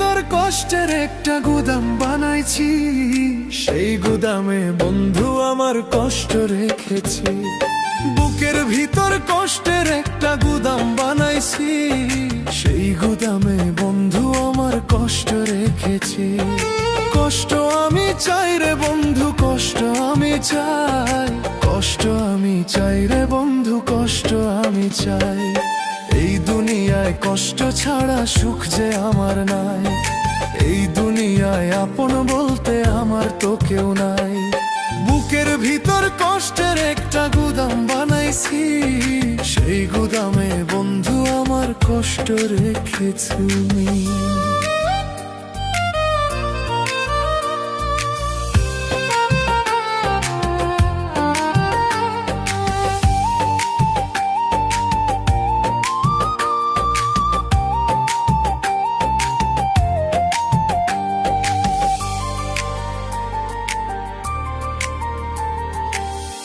ভিতর কষ্টের একটা গুদাম বানাইছি, সেই গুদামে বন্ধু আমার কষ্ট রেখেছি। বুকের ভিতর কষ্টের একটা গুদাম বানাইছি, সেই গুদামে বন্ধু আমার কষ্ট রেখেছি। কষ্ট আমি চাই রে বন্ধু, কষ্ট আমি চাই, কষ্ট আমি চাই রে বন্ধু, কষ্ট আমি চাই। এই দুনিয়ায় কষ্ট ছাড়া সুখ যে আমার নাই, এই দুনিয়ায় আপন বলতে আমার তো কেউ নাই। বুকের ভিতর কষ্টের একটা গুদাম বানাইছি, সেই গুদামে বন্ধু আমার কষ্ট রেখেছি।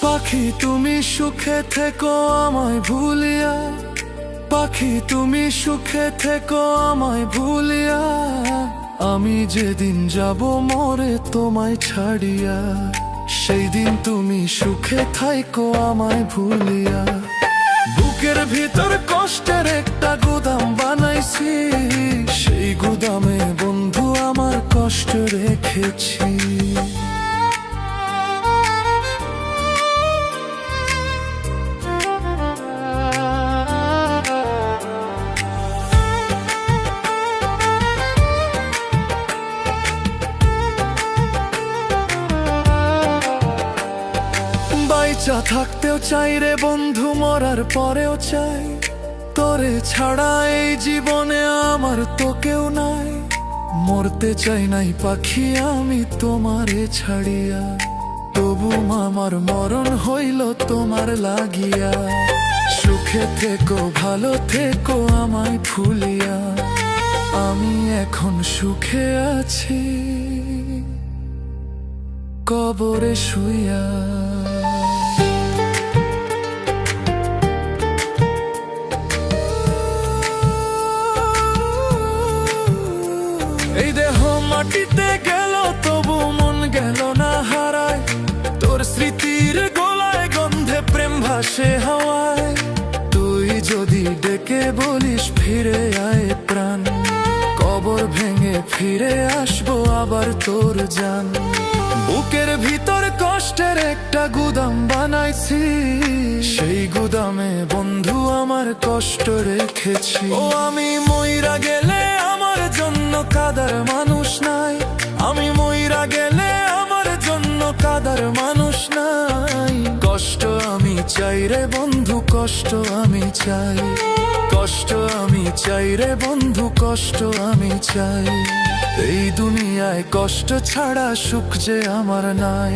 পাখি তুমি সুখে থেকো আমায় ভুলিয়া, পাখি তুমি সুখে থেকো আমায় ভুলিয়া, আমি যেদিন যাব মরে তোমায় ছাড়িয়া, সেই দিন তুমি সুখে থাইকো আমায় ভুলিয়া। বুকের ভিতর কষ্টের একটা গুদাম বানাইছি, সেই গুদামে বন্ধু আমার কষ্ট রেখেছি। বাইচা থাকতেও চাই রে বন্ধু, মরার পরেও চাই, তোরে ছাড়া এই জীবনে আমার তো কেউ নাই। মরতে চাই নাই পাখি আমি তোমারে ছাড়িয়া, তবু আমার মরণ হইল তোমার লাগিয়া। সুখে থেকো ভালো থেকো আমায় ভুলিয়া, আমি এখন সুখে আছি কবরে শুইয়া। এই দেহ মাটিতে গেল তবু মন গেল না হারায়, তোর স্মৃতির গলায় গন্ধে প্রেম ভাসে হাওয়ায়। তুই যদি ডেকে বলিস ফিরে আয় প্রাণ, কবর ভেঙে ফিরে আসবো আবার তোর জান। বুকের ভিতর কষ্টের একটা গুদাম বানাইছি, সেই গুদামে বন্ধু আমার কষ্ট রেখেছি। ও আমি মইরা গেলে আমার জন্য কাদার মানুষ নাই, আমি মইরা গেলে আমার জন্য কাদার মানুষ নাই। কষ্ট আমি চাই রে বন্ধু, কষ্ট আমি চাই, কষ্ট আমি চাই রে বন্ধু, কষ্ট আমি চাই। এই দুনিয়ায় কষ্ট ছাড়া সুখ যে আমার নাই,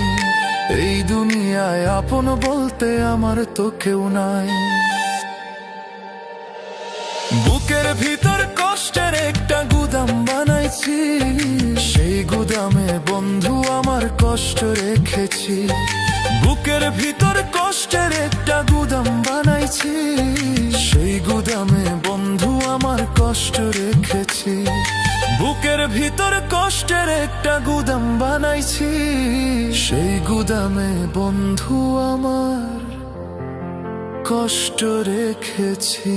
এই দুনিয়ায় আপন বলতে আমার তো কেউ নাই। বুকের ভিতর কষ্টের একটা গুদাম বানাইছি, সেই গুদামে বন্ধু আমার কষ্ট রেখেছি। বুকের ভিতর কষ্টের একটা গুদাম বানাইছি, সেই গুদামে বন্ধু আমার কষ্ট রেখেছি। বুকের ভিতর কষ্টের একটা গুদাম বানাইছি, সেই গুদামে বন্ধু আমার কষ্ট রেখেছি।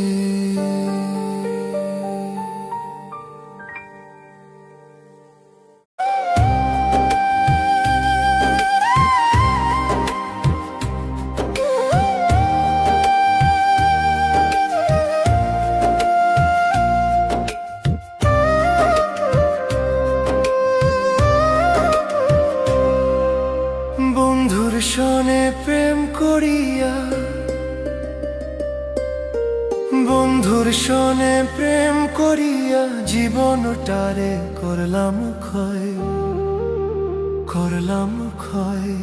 বন্ধুর সনে প্রেম করিয়া, বন্ধুর সনে প্রেম করিয়া জীবনটারে করলাম ক্ষয়, করলাম ক্ষয়।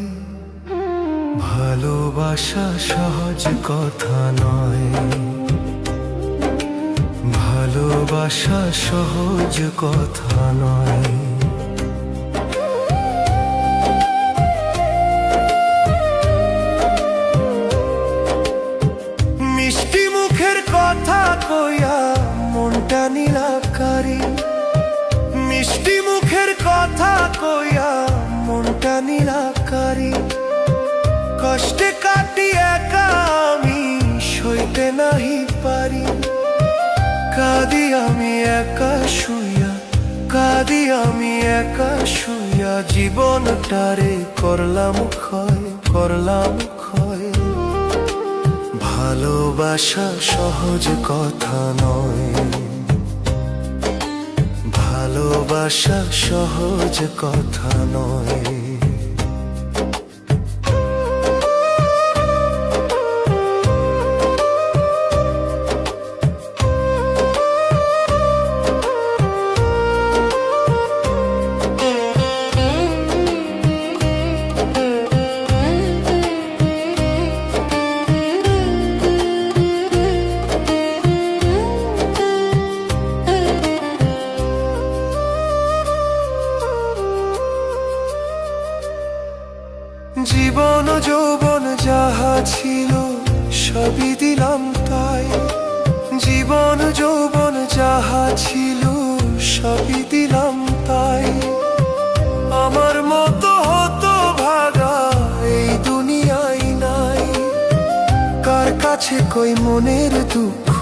ভালোবাসা সহজ কথা নয়, ভালোবাসা সহজ কথা নয়। মিষ্টি মুখের কথা কইয়া মনটা নিরাকারি, আমি একা শুইয়া, কাঁদি আমি একা শুইয়া, জীবনটারে করলাম ক্ষয়, করলাম ক্ষয়। ভালোবাসা সহজ কথা নয়, ভালোবাসা সহজ কথা নয়। জীবন যৌবন যাহা ছিল সবই দিলাম তাই, জীবন যৌবন যাহা ছিল সবই দিলাম তাই। আমার মতো হতো ভাগা এই দুনিয়ায় নাই, কার কাছে কই মনের দুঃখ,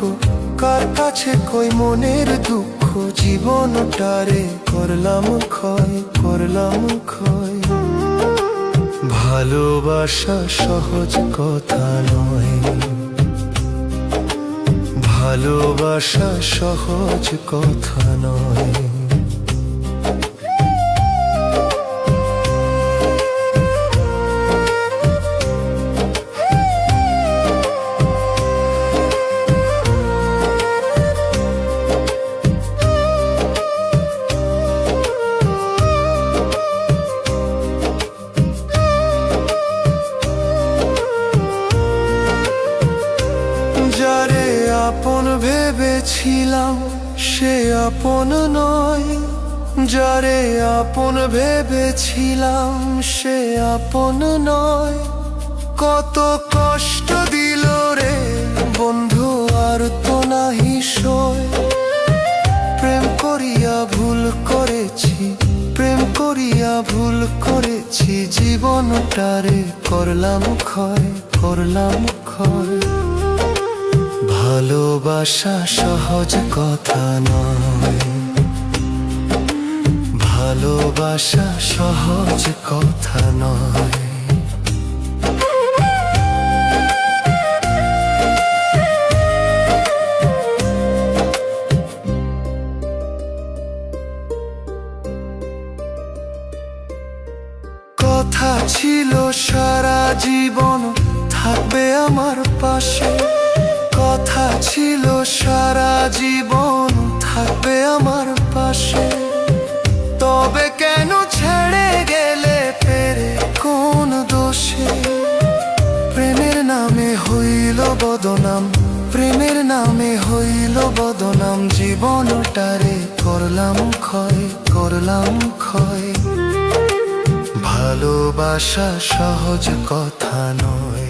কার কাছে কই মনের দুঃখ, জীবনটারে করলাম ক্ষয়, করলাম ক্ষয়। ভালোবাসা সহজ কথা নয়, ভালোবাসা সহজ কথা নয়। যারে আপন ভেবেছিলাম সে আপন নয়, যারে আপন ভেবেছিলাম সে আপন নয়। কত কষ্ট দিল রে বন্ধু আর তো নাহি সয়, প্রেম করিয়া ভুল করেছি, প্রেম করিয়া ভুল করেছি, জীবনটারে করলাম ক্ষয়, করলাম ক্ষয়। ভালোবাসা সহজ কথা নয়, ভালোবাসা সহজ কথা নয়। কথা ছিল সারা জীবন থাকবে আমার পাশে, কথা ছিল সারা জীবন থাকবে আমার পাশে। তবে কেন ছেড়ে গেলে পেরে কোন দোষে, প্রেমের নামে হইল বদনাম, প্রেমের নামে হইল বদনাম, জীবনটারে করলাম ক্ষয়, করলাম ক্ষয়। ভালোবাসা সহজ কথা নয়।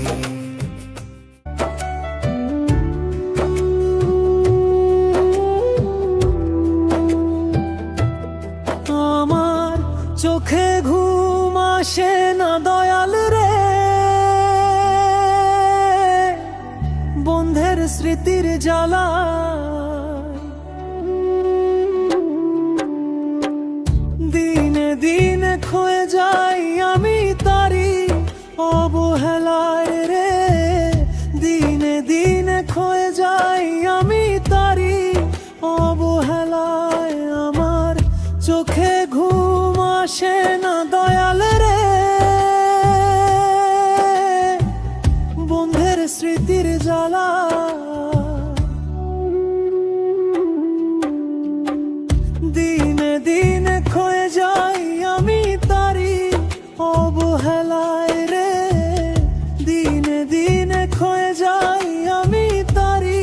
আমার চোখে ঘুম আসে না দয়াল রে, বন্ধের স্মৃতির জ্বালা। দিনে দিনে ক্ষয়ে যাই আমি তারি অবহেলায় রে, দিনে দিনে ক্ষয়ে যাই আমি তারি অবহেলায়। আমার চোখে ঘুম আসে না দয়াল রে, বন্ধের স্মৃতির জ্বালা। দিনে দিনে ক্ষয়ে যাই আমি তারি অবহেলায় রে, দিনে দিনে ক্ষয়ে যাই আমি তারি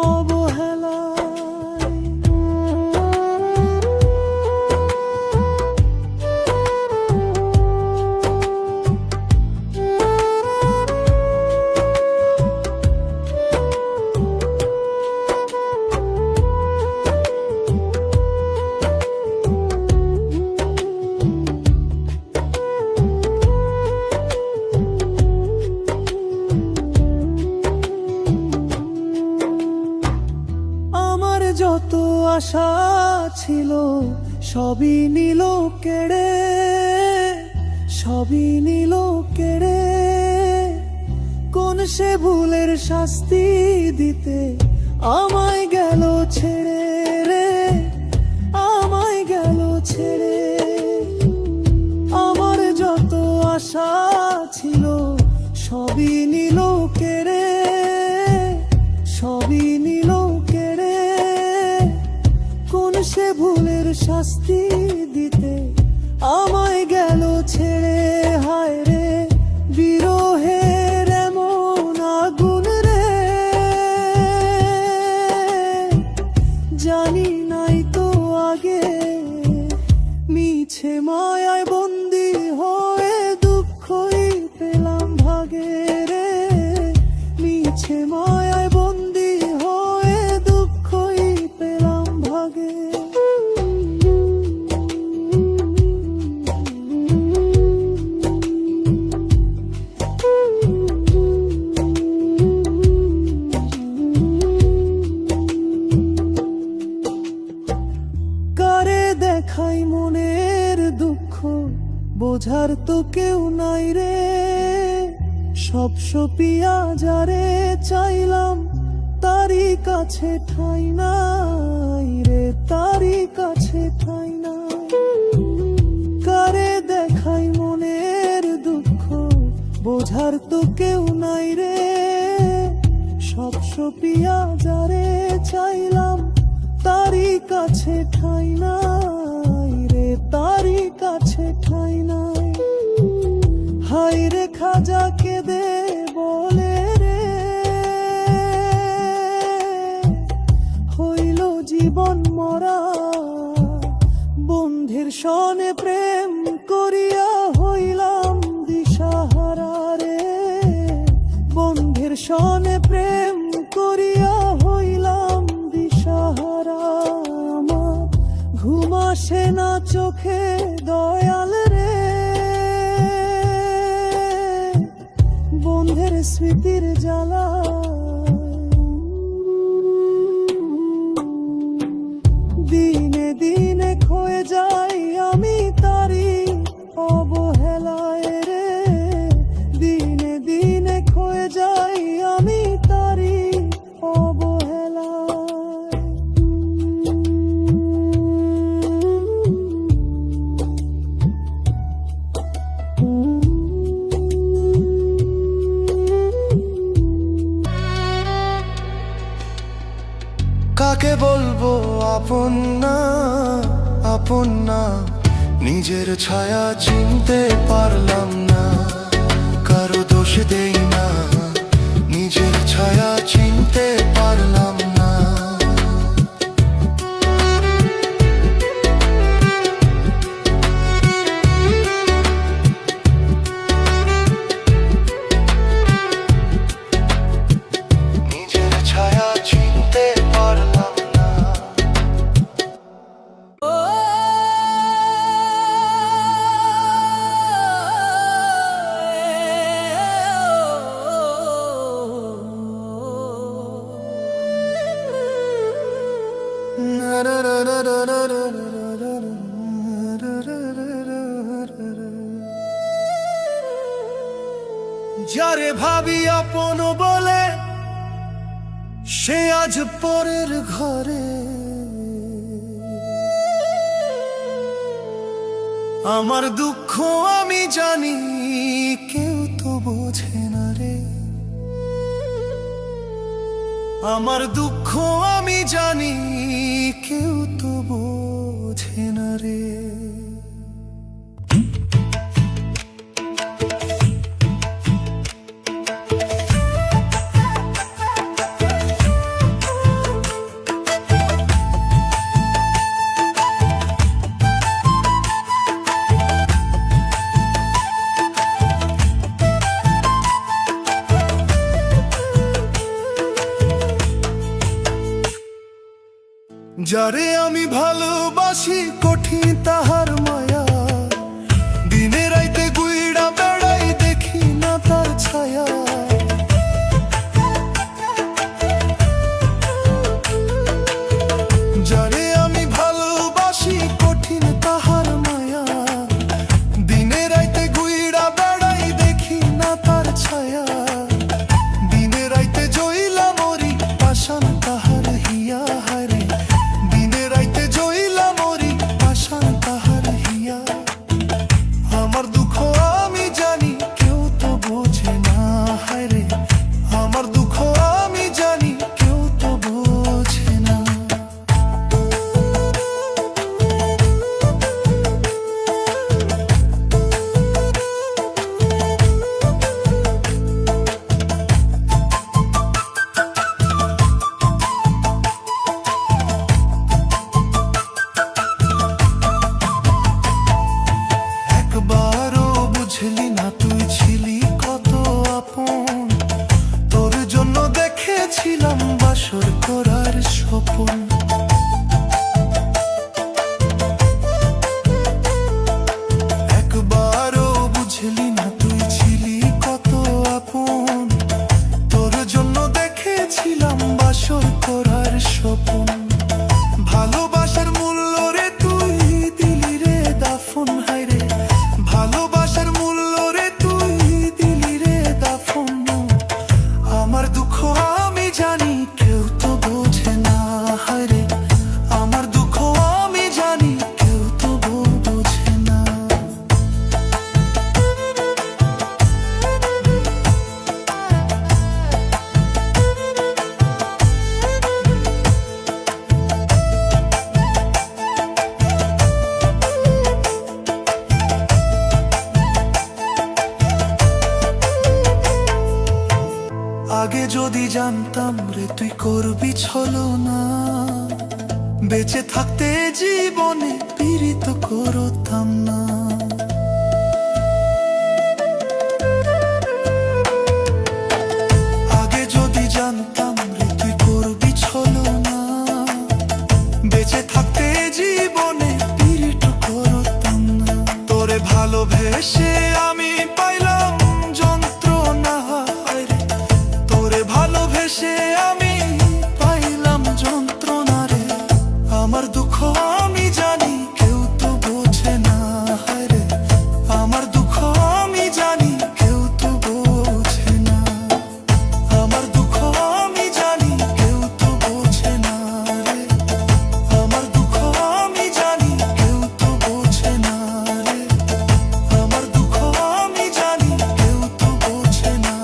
অবহেলায়। আশা ছিল সবই নিল কেড়ে, সবই নিল কেড়ে। কোন সে ভুলের শাস্তি দিতে আমায় গেল ছেড়ে রে, আমায় গেল ছেড়ে। আমার যত আশা ছিল সবই নিল কেড়ে, সবই নিল কেড়ে। কোন সে ভুলের শাস্তি দিতে আমায় গেল ছেড়ে। হায় রে বিরহের এমন আগুন রে, জানি নাই তো আগে। মিছে মায়ায় বন্দি হয়ে দুঃখই পেলাম ভাগে রে, মিছে মায়ায় বন্দি হয়ে দুঃখই পেলাম ভাগে। কারে দেখাই মনের দুঃখ, বোঝার তো কেউ নাই রে। সব সপিয়া যারে চাইলাম, তারি কাছে ঠাই নাই রে, তারি কাছে ঠাই নাই। কারে দেখাই মনের দুঃখ, বোঝার তো কেউ নাই রে। সব সপিয়া যারে চাইলাম, তারি কাছে ঠাই নাই রে, তারি কাছে ঠাই নাই। হাই রে খাজা কেঁদে বলে রে, হইল জীবন মরা। বন্ধের সনে প্রেম করিয়া হইলাম দিশাহারা রে, বন্ধের সনে প্রেম করিয়া হইলাম দিশাহারা। আমার ঘুম আসে না চোখে দয়াল রে, বন্ধের স্মৃতির জ্বালা। দিনে দিনে ক্ষয়ে যাই আমি তারি অবহেলায় রে, দিনে দিনে ক্ষয়ে যাই আমি তারি অবহেলায়। কাকে বলবো আপন না, আপন না। নিজের ছায়া চিনতে পারলাম না, কারো দোষ দেই না। নিজের ছায়া চিনতে পারলাম না। নিজের ছায়া চিনতে পারলাম না। যারে ভাবি আপন বলে, সে আজ পরের ঘরে। আমার দুঃখ আমি জানি, কেউ তো বোঝে না রে। আমার দুঃখ আমি জানি, কেউ তো বোঝে না রে। যারে আমি ভালোবাসি কঠিন তাহার মায়া, দিনে রাইতে গুইড়া বেড়াই দেখি না তার ছায়া। যারে আগে যদি জানতাম রে তুই করবি ছলনা, বেঁচে থাকতে জীবনে পীড়িত করতাম না। আগে যদি জানতাম রে তুই করবি ছলনা, বেঁচে থাকতে জীবনে পীড়িত করতাম না। তোরে ভালোবেসে আমি পাইলাম যন্ত্রণা, তোরে ভালোবেসে আমি পাইলাম যন্ত্রণা রে। আমার দুঃখ আমি জানি কেউ তো বোঝে না রে, আমার দুঃখ আমি জানি কেউ তো বোঝে না। আমার দুঃখ আমি জানি কেউ তো বোঝে না রে, আমার দুঃখ আমি জানি কেউ তো বোঝে না রে, আমার দুঃখ আমি জানি কেউ তো বোঝে না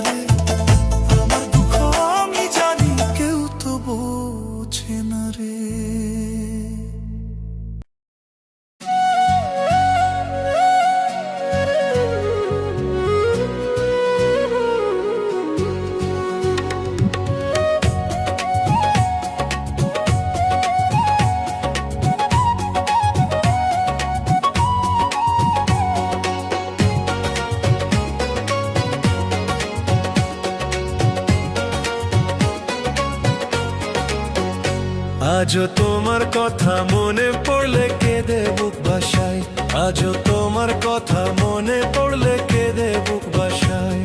রে, আমার দুঃখ আমি জানি কেউ তো বোঝে না রে। আজও তোমার কথা মনে পড়লে কেঁদে বুক ভাসায়, আজও তোমার কথা মনে পড়লে কেঁদে বুক ভাসায়।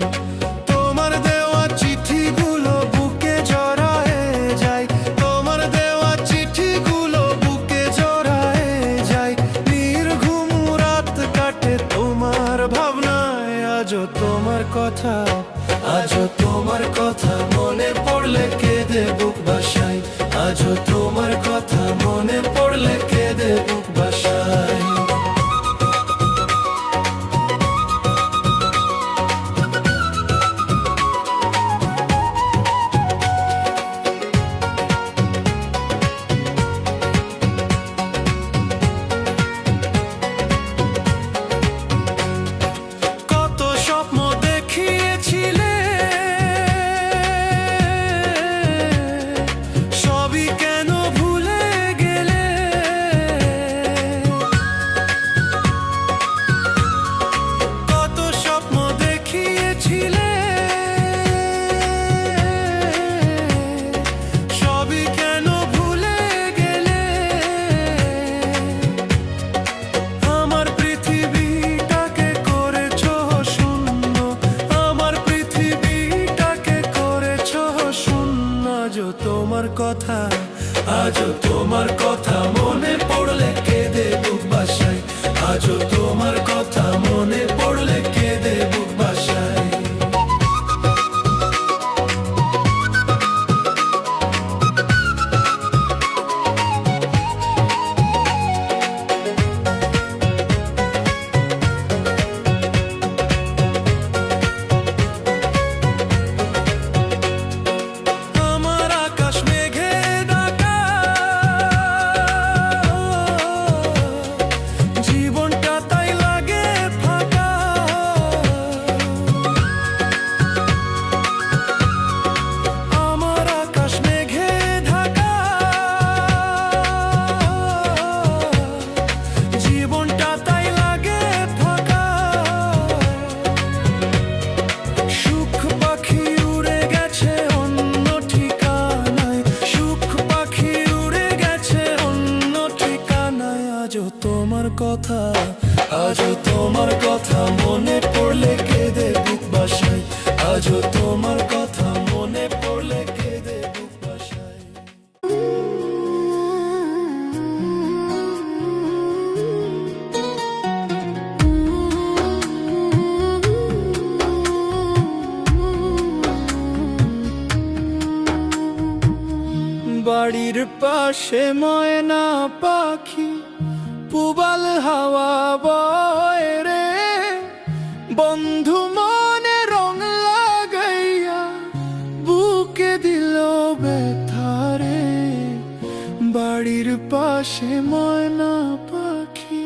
তোমার দেওয়া চিঠিগুলো বুকে জড়ায় যায়, তোমার দেওয়া চিঠিগুলো বুকে জড়ায় যায়। নির্ঘুম রাত কাটে তোমার ভাবনায়, আজও তোমার কথা, আজও তোমার কথা মনে পড়লে কেঁদে বুক ভাসায়, আজও তোমার কথা মনে পড়লে কেঁদে বুক ভাসায়। কত স্বপ্ন দেখিয়েছিলে, সবই কেন ভুলে গেলে। কত স্বপ্ন দেখিয়েছিলে, সবই কেন ভুলে গেলে। আমার পৃথিবীটাকে করেছো শূন্য, আমার পৃথিবীটাকে করেছো শূন্য। আজও তোমার কথা, আজও তোমার কথা মনে পড়লে কেঁদে বুক ভাসায়, আজও তোমার কথা মনে পড়লে কেঁদে বুক ভাসায়। আমার আকাশ মেঘে ঢাকা, জীবনটা তাই লাগে ফাঁকা। আমার আকাশ মেঘে ঢাকা, জীবনটা তাই লাগে ফাঁকা। সুখ পাখি উড়ে গেছে অন্য ঠিকানায়, সুখ পাখি উড়ে গেছে অন্য ঠিকানায়। আজও তোমার কথা, আজও তোমার কথা মনে পড়লে কেঁদে বুক ভাসায়, আজও তোমার কথা মনে পড়লে কেঁদে বুক ভাসায়। বাড়ির পাশে ময়না পাখি পুবাল হাওয়া বয় রে, বন্ধু মনে রং লাগাইয়া বুকে দিল ব্যথা রে। বাড়ির পাশে ময়না পাখি।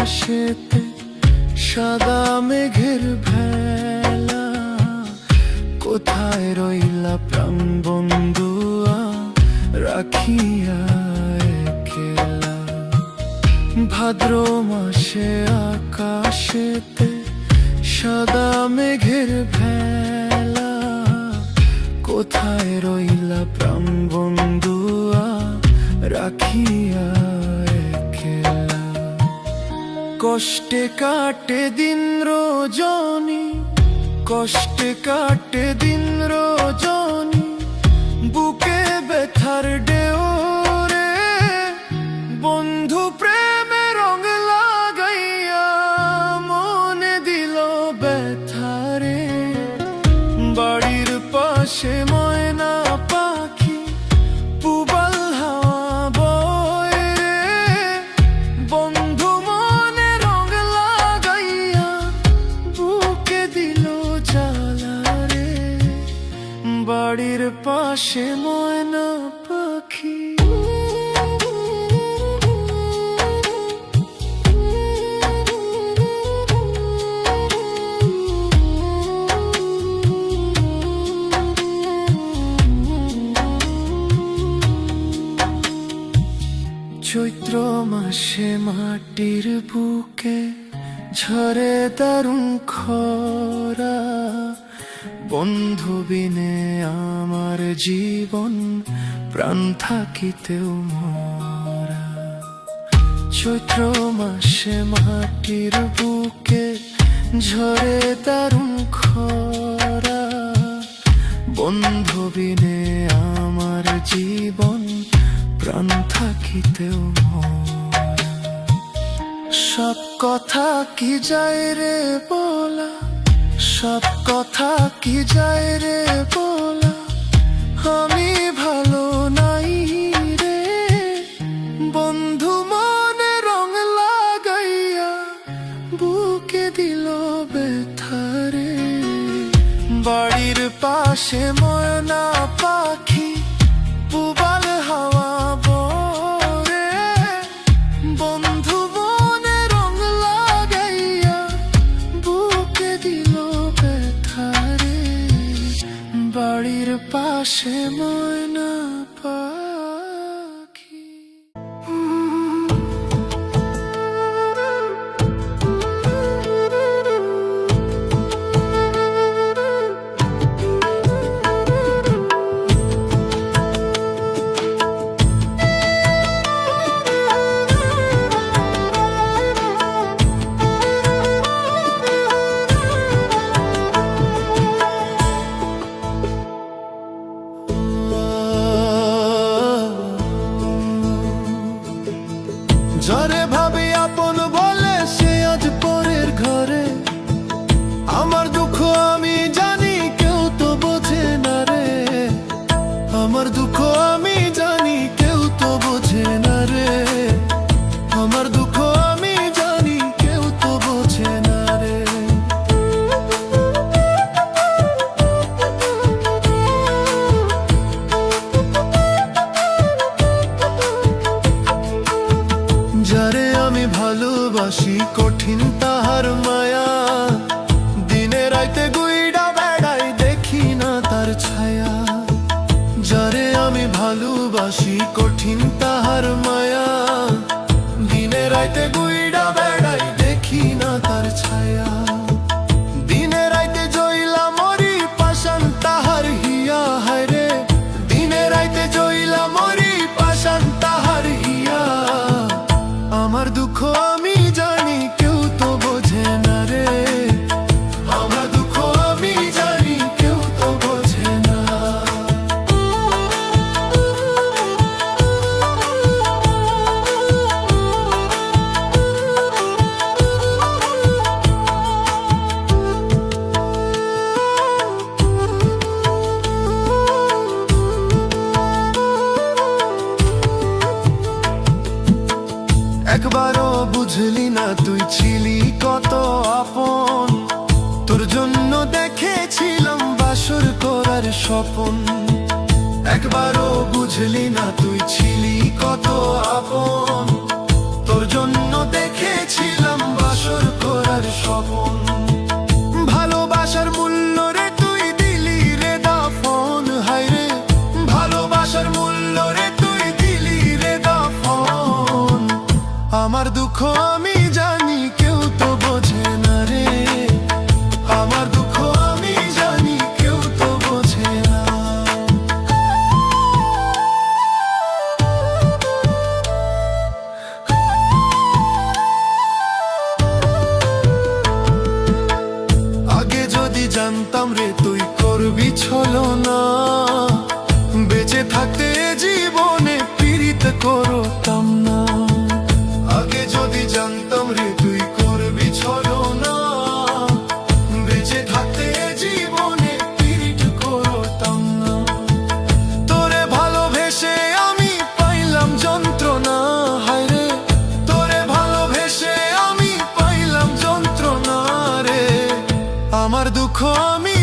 আকাশেতে সাদা মেঘের ভেলা, কোথায় রইলা প্রাণ বন্ধুয়া রাখিয়া একলা। ভাদ্র মাসে আকাশেতে সাদা মেঘের ভেলা, কোথায় রইলা প্রাণ বন্ধুয়া রাখিয়া একলা। কষ্টে কাটে দিন রজনী, কষ্টে কাটে দিন রজনী, বুকে ব্যথার ঢেউ রে। বন্ধু প্রেমে রং লাগাইয়া মনে দিল ব্যথা রে। বাড়ির পাশে ময়না পাখি পুবাল হাওয়া বয় রে। বন্ধু মনে রং লাগাইয়া বুকে দিল জ্বালা রে। বাড়ির পাশে ময়না পাখি। চৈত্র মাসে মাটির বুকে ঝরে দারুণ খরা। বন্ধু বিনে আমার জীবন প্রাণ থাকিতেও মরা। চৈত্র মাসে মাটির বুকে ঝরে দারুণ খরা। বন্ধু বিনে আমার জীবন প্রাণ থাকিতেও মরা। সব কথা কি যায় রে বলা, সব কথা কি যায় রে বলা, আমি ভালো নাই রে। বন্ধু মনে রং লাগাইয়া বুকে দিল ব্যথা রে। বাড়ির পাশে ময়না পাখি পুবাল হাওয়া বরে। বন্ধু মনে রং লাগাইয়া বুকে দিল ব্যথা রে। বাড়ির পাশে ময়না পাখি। যারে ভাবে আপন বলে সে আজ পরের ঘরে। আমার দুঃখ আমি জানি কেউ তো বোঝে না রে। আমার দুঃখ আমি জানি কেউ তো বোঝে না রে। আমার দুঃখ আমি জানি কেউ তো বোঝে না রে। যারে আমি ভালোবাসি কঠিন তাহার মায়া। দিনে রাইতে গুইডা বেড়াই দেখি না তার ছায়া। যারে আমি ভালোবাসি কঠিন তাহার মায়া। দিনে রাইতে গুইডা বেড়াই দেখি না তার ছায়া। দিনে রাইতে জইলা মরি পাষাণ তাহার হিয়া হায় রে। দিনে রাইতে জইলা মরি পাষাণ তাহার হিয়া। আমার দুঃখ আমি জানি কেউ তো বোঝে না রে। আমার দুঃখ আমি জানি কেউ তো বোঝে না। একবারও বুঝলি না তুই ছিলি কত আপন। তোর জন্য দেখেছিলাম বাসর করার স্বপন। একবারও বুঝলি না তুই ছিলি কত আপন। তোর জন্য দেখেছিলাম বাসর করার স্বপ্ন। ভালোবাসার মূল্য রে তুই দিলি রে দাফন, হায় রে ভালোবাসার মূল্য রে তুই দিলি রে দাফন। আমার দুঃখ আমি জানি কেউ তো বোঝে না রে, আমার দুঃখ আমি জানি কেউ তো বোঝে না। আগে যদি জানতাম রে তুই করবি ছলনা, বেঁচে থাকতে জীবনে পীড়িত করতাম না। আগে যদি জানতাম রে তুই করবি ছলনা, বেঁচে থাকতে জীবনে পীড়িত করতাম না। তোরে ভালোবেসে আমি পাইলাম যন্ত্রণা, হায় রে তোরে ভালোবেসে আমি পাইলাম যন্ত্রণা রে। আমার দুঃখ আমি